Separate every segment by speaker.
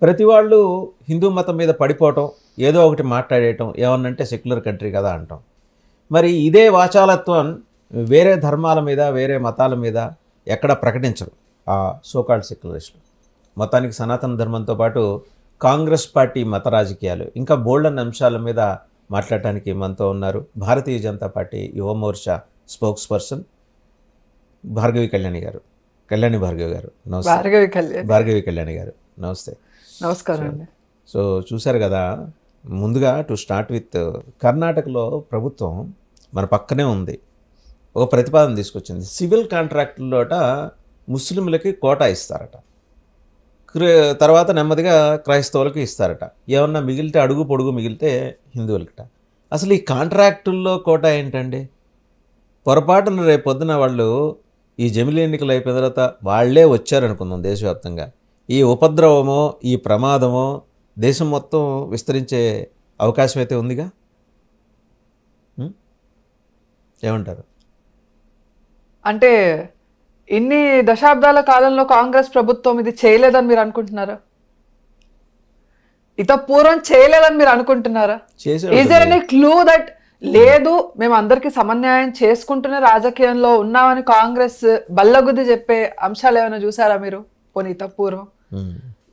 Speaker 1: ప్రతి వాళ్ళు హిందూ మతం మీద పడిపోవటం, ఏదో ఒకటి మాట్లాడేయటం, ఏమన్నంటే సెక్యులర్ కంట్రీ కదా అంటాం. మరి ఇదే వాచాలత్వం వేరే ధర్మాల మీద, వేరే మతాల మీద ఎక్కడ ప్రకటించరు ఆ సోకాల్డ్ సెక్యులరిస్టులు. మొత్తానికి సనాతన ధర్మంతో పాటు కాంగ్రెస్ పార్టీ మత రాజకీయాలు ఇంకా బోల్డన్ అంశాల మీద మాట్లాడటానికి మనతో ఉన్నారు భారతీయ జనతా పార్టీ యువ మోర్చా స్పోక్స్ పర్సన్ భార్గవి కళ్యాణి గారు. కళ్యాణి భార్గవి గారు నమస్తే. భార్గవి కళ్యాణి గారు నమస్తే.
Speaker 2: నమస్కారం అండి.
Speaker 1: సో చూశారు కదా, ముందుగా టు స్టార్ట్ విత్, కర్ణాటకలో ప్రభుత్వం మన పక్కనే ఉంది, ఒక ప్రతిపాదన తీసుకొచ్చింది. సివిల్ కాంట్రాక్టుల్లోట ముస్లింలకి కోటా ఇస్తారట, తర్వాత నెమ్మదిగా క్రైస్తవులకి ఇస్తారట. ఏమన్నా మిగిలితే అడుగు పొడుగు మిగిలితే హిందువులకట. అసలు ఈ కాంట్రాక్టుల్లో కోటా ఏంటండి? పొరపాటున రేపు పొద్దున వాళ్ళు ఈ జమిలీ ఎన్నికలు అయిపోయిన తర్వాత వాళ్ళే వచ్చారనుకుందాం, దేశవ్యాప్తంగా ఈ ఉపద్రవమో ఈ ప్రమాదమో దేశం మొత్తం విస్తరించే అవకాశం అయితే ఉందిగా. ఏమంటారు?
Speaker 2: అంటే ఇన్ని దశాబ్దాల కాలంలో కాంగ్రెస్ ప్రభుత్వం ఇది చేయలేదని మీరు అనుకుంటున్నారా? ఇత పూర్వం చేయలేదని మీరు అనుకుంటున్నారా? Is there any clue that లేదు మేము అందరికి సమన్యాయం చేసుకుంటూనే రాజకీయంలో ఉన్నామని కాంగ్రెస్ బల్లగుద్ది చెప్పే అంశాలు ఏమైనా చూసారా మీరు? పోనీ ఇత పూర్వం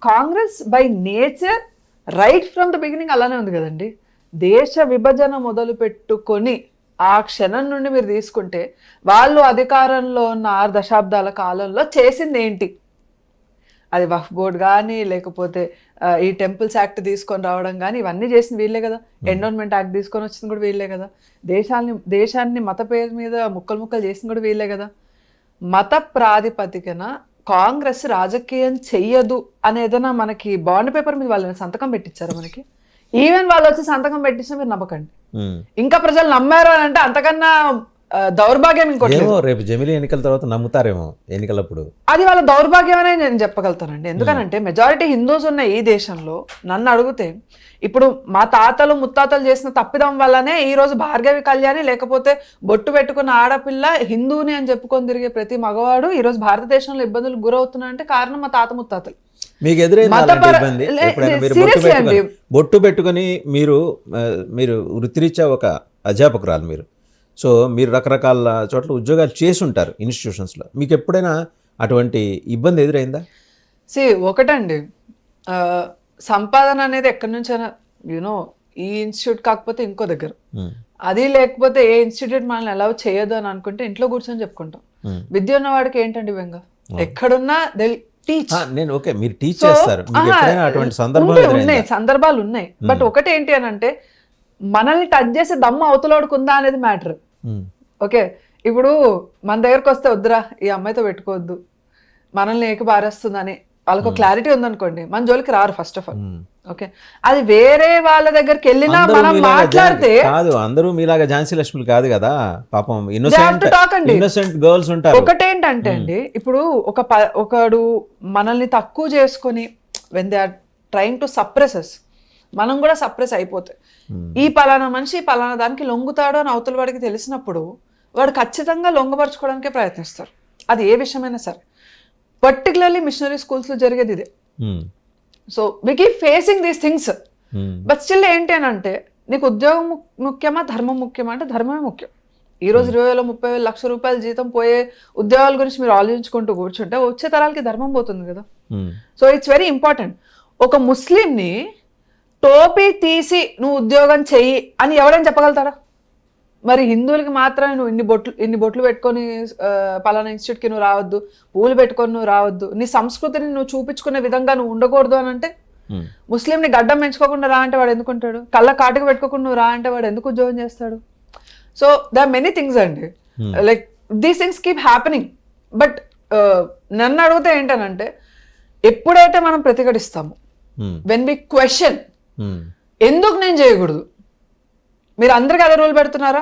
Speaker 2: Congress by nature right from the beginning అలానే ఉంది కదండి. దేశ విభజన మొదలు పెట్టుకొని ఆ క్షణం నుండి మీరు తీసుకుంటే వాళ్ళు అధికారంలో ఉన్న 6 దశాబ్దాల కాలంలో చేసింది ఏంటి? అది వక్ఫ్ బోర్డ్ కానీ లేకపోతే ఈ టెంపుల్స్ యాక్ట్ తీసుకొని రావడం కానీ ఇవన్నీ చేసింది వీళ్ళే కదా. ఎండోన్మెంట్ యాక్ట్ తీసుకొని వచ్చింది కూడా వీళ్ళే కదా. దేశాన్ని మత పేరు మీద ముక్కలు చేసింది కూడా వీళ్ళే కదా. మత ప్రాతిపదికన కాంగ్రెస్ రాజకీయం చెయ్యదు అనేదైనా మనకి బాండ్ పేపర్ మీద వాళ్ళని సంతకం పెట్టించారు మనకి. ఈవెన్ వాళ్ళు వచ్చి సంతకం పెట్టించినా మీరు నమ్మకండి. ఇంకా ప్రజలు నమ్మారు అని అంటే అంతకన్నా దౌర్భాగ్యం ఇంకోటి.
Speaker 1: రేపు జమిలీ ఎన్నికల తర్వాత నమ్ముతారేమో ఎన్నికలప్పుడు.
Speaker 2: అది వాళ్ళ దౌర్భాగ్యం అనే నేను చెప్పగలుగుతానండి. ఎందుకనంటే మెజారిటీ హిందూస్ ఉన్న ఈ దేశంలో నన్ను అడిగితే ఇప్పుడు మా తాతలు ముత్తాతలు చేసిన తప్పిదం వల్లనే ఈ రోజు భార్గవి కళ్యాణి లేకపోతే బొట్టు పెట్టుకున్న ఆడపిల్ల హిందూని అని చెప్పుకొని తిరిగే ప్రతి మగవాడు ఈ రోజు భారతదేశంలో ఇబ్బందులకు గురవుతున్నా అంటే కారణం మా తాత ముత్తాతలు.
Speaker 1: మీకు ఎదురైంది బొట్టు పెట్టుకుని మీరు వృత్తిరీత్యా ఒక అధ్యాపకురాలు మీరు. సో మీరు రకరకాల చోట్ల ఉద్యోగాలు చేసి ఉంటారు ఇన్స్టిట్యూషన్స్లో. మీకు ఎప్పుడైనా అటువంటి ఇబ్బంది ఎదురైందా?
Speaker 2: ఒకటండి, సంపాదన అనేది ఎక్కడి నుంచైనా ఈ ఇన్స్టిట్యూట్ కాకపోతే ఇంకో దగ్గర, అది లేకపోతే ఏ ఇన్స్టిట్యూట్ మనల్ని అలౌ చేయదు అని అనుకుంటే ఇంట్లో కూర్చొని చెప్పుకుంటాం. విద్య ఉన్న వాడికి ఏంటండి బెంగ? ఎక్కడున్నా
Speaker 1: నేను ఓకే మీరు టీచ్ చేస్తారు,
Speaker 2: ఉన్నాయి సందర్భాలు ఉన్నాయి. బట్ ఒకటి ఏంటి అని అంటే మనల్ని టచ్ చేసే దమ్ము అవతలోడుకుందా అనేది మ్యాటర్. ఓకే, ఇప్పుడు మన దగ్గరకు వస్తే వద్దురా ఈ అమ్మాయితో పెట్టుకోవద్దు మనల్ని ఏకి బారేస్తుందని వాళ్ళకు క్లారిటీ ఉందనుకోండి మన జోలికి రారు ఫస్ట్ ఆఫ్ ఆల్. ఓకే, అది వేరే వాళ్ళ దగ్గరికి వెళ్ళినా మనం మాట్లాడితే
Speaker 1: కాదు. అందరూ మీలాగా ఝాన్సీ లక్ష్మి కాదు కదా పాపం, ఇన్నోసెంట్ గర్ల్స్ ఉంటారు.
Speaker 2: ఒకటేంటంటే అండి, ఇప్పుడు ఒకడు మనల్ని తక్కువ చేసుకొని when they are trying to suppress us, మనం కూడా సప్రెస్ అయిపోతాయి. ఈ పలానా మనిషి పలానా దానికి లొంగుతాడు అని అవతల వాడికి తెలిసినప్పుడు వాడు ఖచ్చితంగా లొంగపరచుకోవడానికే ప్రయత్నిస్తారు. అది ఏ విషయమైనా సరే, పర్టికులర్లీ మిషనరీ స్కూల్స్ లో జరిగేది ఇదే. So we keep facing these things. But still ఏంటి అని అంటే నీకు ఉద్యోగం ముఖ్యమా ధర్మం ముఖ్యమా అంటే ధర్మమే ముఖ్యం. ఈ రోజు 20,000 30,000 లక్ష రూపాయల జీతం పోయే ఉద్యోగాల గురించి మీరు ఆలోచించుకుంటూ కూర్చుంటే వచ్చే తరాలకి ధర్మం పోతుంది కదా. So it's very important. ఒక ముస్లింని టోపీ తీసి నువ్వు ఉద్యోగం చెయ్యి అని ఎవరైనా చెప్పగలుగుతారా? మరి హిందువులకి మాత్రమే నువ్వు ఇన్ని బొట్లు పెట్టుకొని పలానా ఇన్స్టిట్యూట్కి నువ్వు రావద్దు, పూలు పెట్టుకొని నువ్వు రావద్దు, నీ సంస్కృతిని నువ్వు చూపించుకునే విధంగా నువ్వు ఉండకూడదు అని అంటే, ముస్లింని గడ్డం పెంచుకోకుండా రా అంటే వాడు ఎందుకుంటాడు? కళ్ళ కాటుకు పెట్టుకోకుండా నువ్వు రా అంటే వాడు ఎందుకు ఉద్యోగం చేస్తాడు? So they are many things అండి, like these things keep happening. But నన్ను అడిగితే ఏంటనంటే ఎప్పుడైతే మనం ప్రతిఘటిస్తాము, వెన్ వి క్వశ్చన్ ఎందుకు నేను చేయకూడదు, మీరు అందరికీ అదే రూల్ పెడుతున్నారా?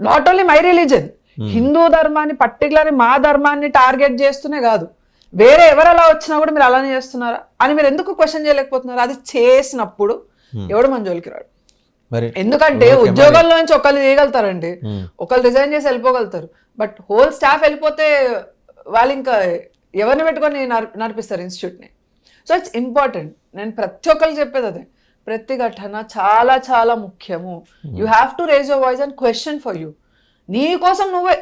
Speaker 2: Not only my religion, Hindu ధర్మాన్ని పర్టికులర్లీ మా ధర్మాన్ని టార్గెట్ చేస్తూనే కాదు, వేరే ఎవరు అలా వచ్చినా కూడా మీరు అలానే చేస్తున్నారా అని మీరు ఎందుకు క్వశ్చన్ చేయలేకపోతున్నారు? అది చేసినప్పుడు ఎవడు మన జోలికి రాడు. ఎందుకంటే ఉద్యోగంలో నుంచి ఒకళ్ళు చేయగలుగుతారండి, ఒకళ్ళు రిజైన్ చేసి వెళ్ళిపోగలుగుతారు. బట్ హోల్ స్టాఫ్ వెళ్ళిపోతే వాళ్ళు ఇంకా ఎవరిని పెట్టుకొని నడిపిస్తారు ఇన్స్టిట్యూట్ని. So it's important. నేను ప్రతి ఒక్కరికి చెప్పేది అదే, ప్రతిఘటన చాలా చాలా ముఖ్యము. You have to raise your voice and question for you. నీ కోసం నువ్వే,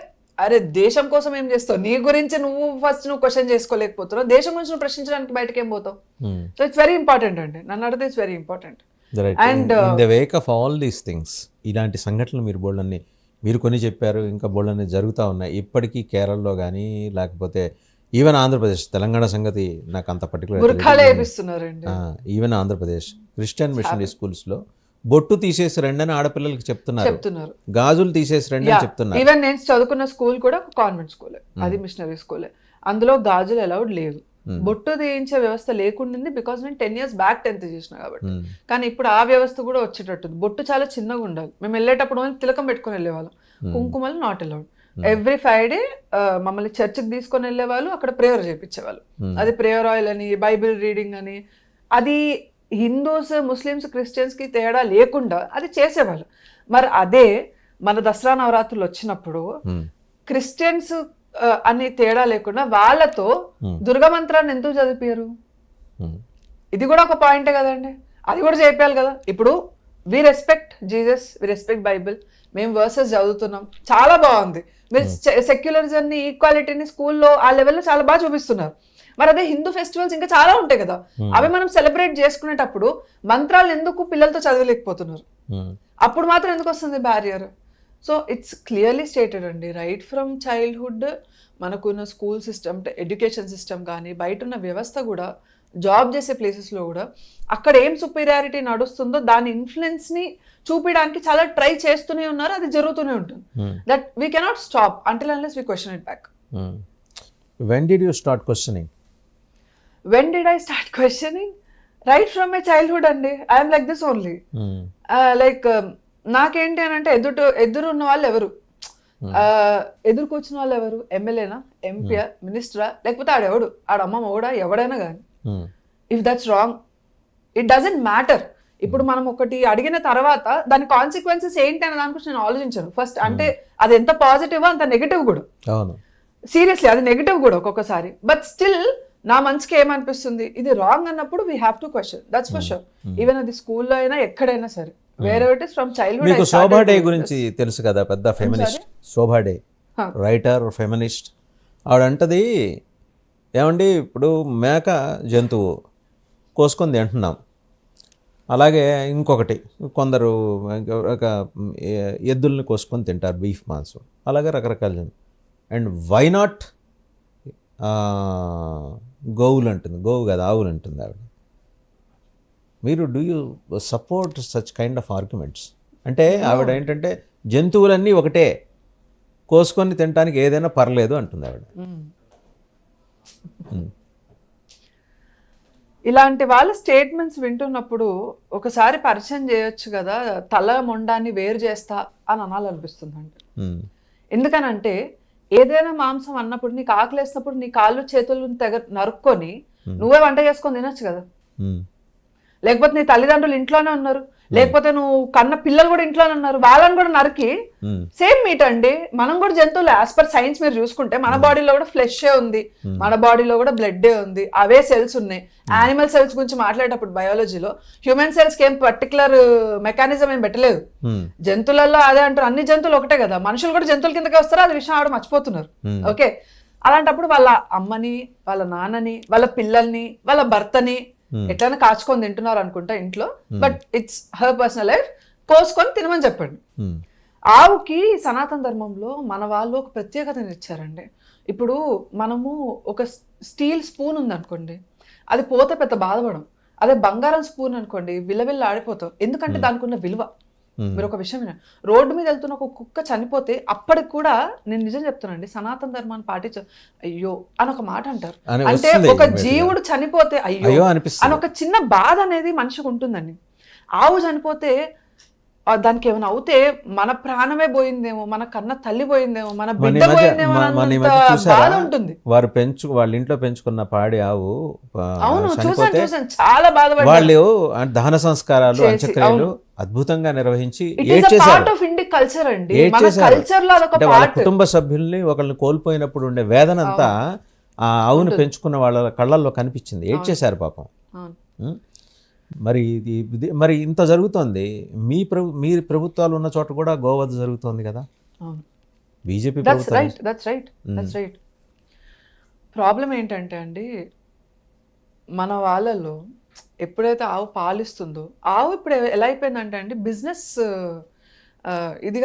Speaker 2: అరే దేశం కోసం ఏం చేస్తావు, నీ గురించి నువ్వు ఫస్ట్ నువ్వు క్వశ్చన్ చేసుకోలేకపోతున్నావు, దేశం గురించి నువ్వు ప్రశ్నించడానికి బయటకు ఏం పోతావు. సో ఇట్స్ వెరీ ఇంపార్టెంట్ అండి, నన్ను అడిగితే it's very important.
Speaker 1: And in the Wake of all these things, ఇలాంటి సంఘటనలు మీరు బోల్డన్ని మీరు కొన్ని చెప్పారు, ఇంకా బోల్డన్ని జరుగుతూ ఉన్నాయి ఇప్పటికీ కేరళలో కానీ, లేకపోతే ఈవెన్ ఆంధ్రప్రదేశ్, తెలంగాణ సంగతి నాకు అంత
Speaker 2: బుర్ఖాలు వేపిస్తున్నారండి.
Speaker 1: ఈవెన్ ఆంధ్రప్రదేశ్ క్రిస్టియన్ మిషనరీ స్కూల్స్లో బొట్టు తీసేసి రండి అని ఆడపిల్లలకి చెప్తున్నారు, గాజులు తీసేసి రండి అని చెప్తున్నారు.
Speaker 2: ఈవెన్ నేను చదువుకున్న స్కూల్ కూడా కాన్వెంట్ స్కూలే, అది మిషనరీ స్కూలే. అందులో గాజులు అలౌడ్ లేదు, బొట్టు తీయించే వ్యవస్థ లేకుండింది. బికాస్ నేను 10 years బ్యాక్ 10th చేసిన కాబట్టి. కానీ ఇప్పుడు ఆ వ్యవస్థ కూడా వచ్చేటట్టుంది. బొట్టు చాలా చిన్నగా ఉండాలి. మేము వెళ్ళేటప్పుడు తిలకం పెట్టుకుని వెళ్ళేవాళ్ళం, కుంకుమలు నాట్ అలౌడ్. ఎవ్రీ Friday మమ్మల్ని చర్చికి తీసుకొని వెళ్ళేవాళ్ళు, అక్కడ ప్రేయర్ చేయించేవాళ్ళు. అది ప్రేయర్ ఆయిల్ అని, బైబిల్ రీడింగ్ అని, అది హిందూస్ ముస్లిమ్స్ క్రిస్టియన్స్ కి తేడా లేకుండా అది చేసేవాళ్ళు. మరి అదే మన దసరా నవరాత్రులు వచ్చినప్పుడు క్రిస్టియన్స్ అని తేడా లేకుండా వాళ్ళతో దుర్గా మంత్రాన్ని ఎందుకు చదివారు? ఇది కూడా ఒక పాయింటే కదండి, అది కూడా చేయాలి కదా. ఇప్పుడు we respect Jesus, we respect Bible, మేము వర్సెస్ చదువుతున్నాం, చాలా బాగుంది. మీరు సెక్యులరిజంని, ఈక్వాలిటీని స్కూల్లో ఆ లెవెల్లో చాలా బాగా చూపిస్తున్నారు. మరి అదే హిందూ ఫెస్టివల్స్ ఇంకా చాలా ఉంటాయి కదా, అవి మనం సెలబ్రేట్ చేసుకునేటప్పుడు మంత్రాలు ఎందుకు పిల్లలతో చదవలేకపోతున్నారు? అప్పుడు మాత్రం ఎందుకు వస్తుంది barrier? So it's clearly stated అండి, రైట్ ఫ్రమ్ చైల్డ్హుడ్ మనకున్న స్కూల్ సిస్టమ్, ఎడ్యుకేషన్ సిస్టమ్ కానీ, బయట ఉన్న వ్యవస్థ కూడా, జాబ్ చేసే ప్లేసెస్లో కూడా అక్కడ ఏం సుపీరియారిటీ నడుస్తుందో దాని ఇన్ఫ్లుయెన్స్ని చూపించడానికి చాలా ట్రై చేస్తూనే ఉన్నారు. అది జరుగుతూనే ఉంటుంది. That we cannot stop until unless we question it back.
Speaker 1: When did you start questioning?
Speaker 2: When did I start questioning? Right from my childhood అండి. I am like this only. నాకేంటి అని అంటే ఎదురు ఉన్న వాళ్ళు ఎవరు, ఎదురు కూర్చున్న వాళ్ళు ఎవరు, ఎమ్మెల్యేనా, ఎంపీయా, మినిస్టరా, లేకపోతే ఆడెవడు, ఆడమ్మ మొగుడా, ఎవడైనా కానీ. If that's wrong, it doesn't matter. ఇప్పుడు మనం ఒకటి అడిగిన తర్వాత దాని కాన్సిక్వెన్సెస్ ఏంటి అనే దాని గురించి నేను ఆలోచించాను ఫస్ట్. అంటే అది ఎంత పాజిటివ్ అంత నెగిటివ్ కూడా. సీరియస్లీ అది నెగిటివ్ కూడా ఒక్కొక్కసారి. బట్ స్టిల్ నా మనసుకి ఏమనిపిస్తుంది, ఇది రాంగ్ అన్నప్పుడు we have to question, that's for sure. Even అది స్కూల్లో అయినా ఎక్కడైనా సరే. From childhood.
Speaker 1: మీకు శోభా డే గురించి తెలుసు కదా, పెద్ద ఫెమినిస్ట్. శోభా డే రైటర్, ఫెమినిస్ట్. ఆవిడంటది ఏమండి, ఇప్పుడు మేక జంతువు కోసుకొని తింటున్నాం, అలాగే ఇంకొకటి కొందరు ఎద్దుల్ని కోసుకొని తింటారు, బీఫ్ మాంసం, అలాగే రకరకాల. అండ్ వై నాట్ గోవులు అంటుంది, గోవు కదా ఆవులు అంటుంది ఆవిడ. మీరు do you support such kind of arguments? అంటే ఆవిడ ఏంటంటే జంతువులన్నీ ఒకటే, కోసుకొని తినడానికి ఏదైనా పర్లేదు అంటుంది ఆవిడ.
Speaker 2: ఇలాంటి వాళ్ళ స్టేట్మెంట్స్ వింటున్నప్పుడు ఒకసారి పరిచయం చేయొచ్చు కదా, తల మొండాన్ని వేరు చేస్తా అని అనాలనిపిస్తుందండి. ఎందుకనంటే ఏదైనా మాంసం అన్నప్పుడు, నీకు ఆకలేసినప్పుడు నీ కాళ్ళు చేతులు నరుక్కొని నువ్వే వంట చేసుకొని తినొచ్చు కదా. లేకపోతే నీ తల్లిదండ్రులు ఇంట్లోనే ఉన్నారు, లేకపోతే నువ్వు కన్న పిల్లలు కూడా ఇంట్లోనే ఉన్నారు, వాళ్ళని కూడా నరికి సేమ్ మీట్ అండి. మనం కూడా జంతువులు, యాజ్ పర్ సైన్స్ మీరు చూసుకుంటే మన బాడీలో కూడా ఫ్లెషే ఉంది, మన బాడీలో కూడా బ్లడ్డే ఉంది, అవే సెల్స్ ఉన్నాయి. యానిమల్ సెల్స్ గురించి మాట్లాడేటప్పుడు బయాలజీలో హ్యూమన్ సెల్స్ కి ఏం పర్టికులర్ మెకానిజం ఏం పెట్టలేదు. జంతువులలో అదే అంటారు, అన్ని జంతువులు ఒకటే కదా, మనుషులు కూడా జంతువుల కిందకే వస్తారు, అది విషయం ఆవిడ మర్చిపోతున్నారు. ఓకే, అలాంటప్పుడు వాళ్ళ అమ్మని, వాళ్ళ నాన్నని, వాళ్ళ పిల్లల్ని, వాళ్ళ భర్తని ఎట్లైనా కాచుకొని తింటున్నారు అనుకుంటా ఇంట్లో, but it's her personal life, కోసుకొని తినమని చెప్పండి. ఆవుకి సనాతన ధర్మంలో మన వాళ్ళు ఒక ప్రత్యేకతను ఇచ్చారండి. ఇప్పుడు మనము ఒక స్టీల్ స్పూన్ ఉంది అనుకోండి, అది పోతే పెద్ద బాధపడం. అదే బంగారం స్పూన్ అనుకోండి, విలవిల్ల ఆడిపోతాం, ఎందుకంటే దానికి ఉన్న విలువ. మీరు ఒక విషయం వినండి, రోడ్డు మీద వెళ్తున్న ఒక కుక్క చనిపోతే అప్పటికి కూడా, నేను నిజం చెప్తున్నానండి, సనాతన ధర్మాన్ని పాటించ అయ్యో అని ఒక మాట అంటారు. అంటే ఒక జీవుడు చనిపోతే అయ్యో అని ఒక చిన్న బాధ అనేది మనిషికి ఉంటుందండి. ఆవు చనిపోతే దానికి ఏమైనా అవుతే మన ప్రాణమే పోయిందేమో, మన కన్న తల్లి పోయిందేమో, మన బిడ్డ పోయిందేమో బాధ ఉంటుంది.
Speaker 1: వారు వాళ్ళ ఇంట్లో పెంచుకున్న పాడి ఆవు,
Speaker 2: అవును చూసాను, చాలా బాధపడ్డారు.
Speaker 1: వాళ్ళు దహన సంస్కారాలు, అంత్యక్రియలు అద్భుతంగా నిర్వహించి
Speaker 2: కల్చర్ అండి,
Speaker 1: వాళ్ళ కుటుంబ సభ్యుల్ని ఒకళ్ళని కోల్పోయినప్పుడు ఉండే వేదన అంతా ఆ ఆవును పెంచుకున్న వాళ్ళ కళ్ళల్లో కనిపించింది, ఏడ్చేశారు పాపం.
Speaker 2: అవును.
Speaker 1: ఉం? మరి మరి ఇంత జరుగుతోంది, మీ ప్రభుత్వాలు ఉన్న చోట కూడా గోవధ జరుగుతోంది కదా,
Speaker 2: అవును.
Speaker 1: బీజేపీ
Speaker 2: దట్స్
Speaker 1: ప్రభుత్వం.
Speaker 2: Right, that's right, that's right. Problem ఏంటంటే అండి, మన వాళ్ళలో ఎప్పుడైతే ఆవు పాలిస్తుందో, ఆవు ఇప్పుడు ఎలా అయిపోయిందంటే అండి బిజినెస్ ఇదిగా